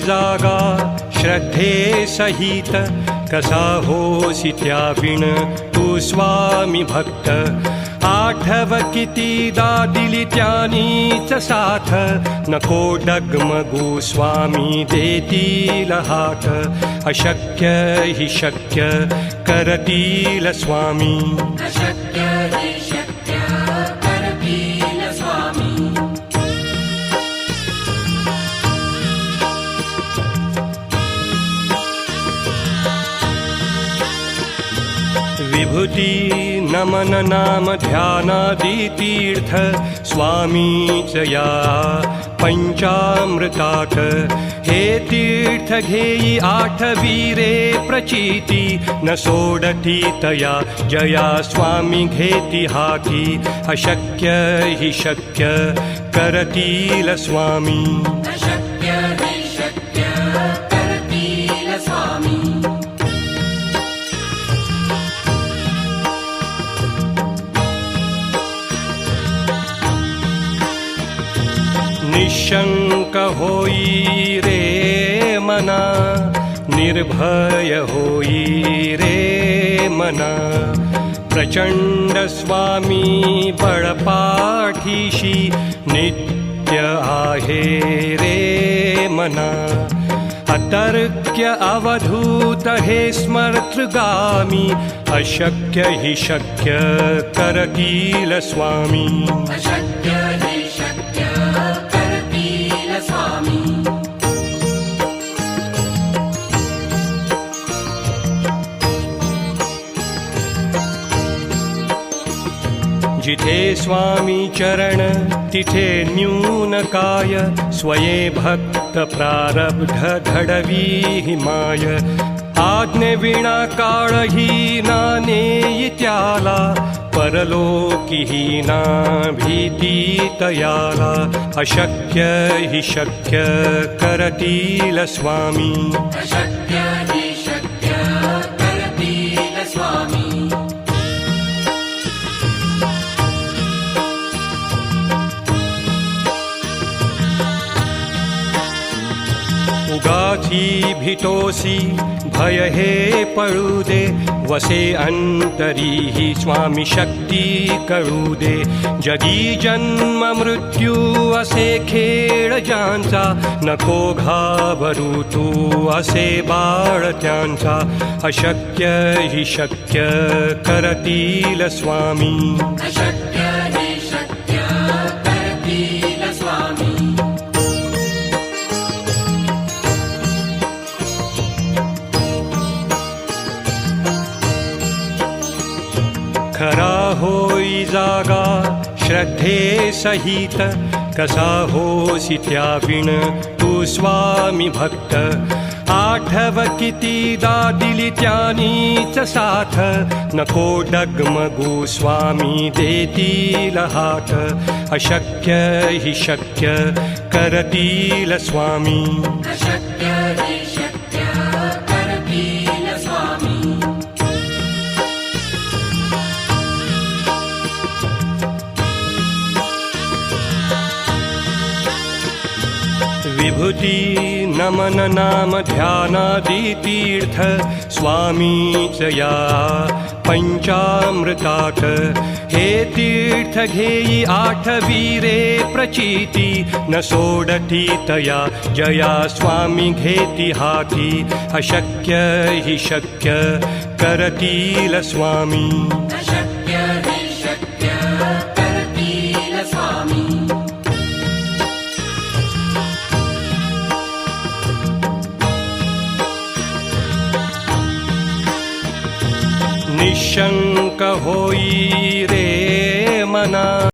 जागा श्रद्धे सहित कसा होसी त्याविण तू स्वामी भक्त आठव कितीदा दिली त्यानीच साथ नको डगमगू स्वामी देतील हात अशक्य हि शक्य करतील स्वामी अशक्य हि शक्य करतील स्वामी विभूती नमन नाम ध्यानादि तीर्थ स्वामीच या पंचामृतात हे तीर्थ घेई आठवीरे प्रचिती न सोडती तया जया स्वामी घेती हाती अशक्य हि शक्य करतील स्वामी अशक्य हि शक्य करतील स्वामी निशंक होई रे मना निर्भय होई रे मना प्रचंड स्वामी बळपाठीशी नित्य आहे रे मना अतर्क्य अवधूत हे स्मर्तृगामी अशक्य हि शक्य करतील स्वामी अशक्य हि शक्य करतील स्वामी जिथे स्वामी चरण तिथे न्यून काय स्वये भक्त प्रारब्ध घडवी माय आज्ञे विना काळही ना नेई त्याला परलोकी ना भीती तयाला अशक्य हि शक्य करतील स्वामी अशक्य हि शक्य करतील स्वामी उगाची भितोसी भय हे पळू दे वसे अंतरी ही स्वामी शक्ती कळू दे जगी जन्म मृत्यू असे खेळ ज्यांचा नको घाबरू तू असे बाळ त्यांचा अशक्य हि शक्य करतील स्वामी अशक्य हि शक्य करतील स्वामी खरा होई जागा श्रद्धे सहित कसा होसी त्याविण तू स्वामी भक्त आठव कितीदा दिली त्यानीच साथ नको डगमगू स्वामी देतील हात अशक्य हि शक्य करतील स्वामी अशक्य हि शक्य करतील स्वामी विभूती नमन नाम ध्यानादि तीर्थ स्वामीच या पंचामृतात हे तीर्थ घेई आठवीरे प्रचिती न सोडती तया जया स्वामी घेती हाती अशक्य हि शक्य करतील स्वामी अशक्य हि शक्य करतील स्वामी निशंक होई रे मना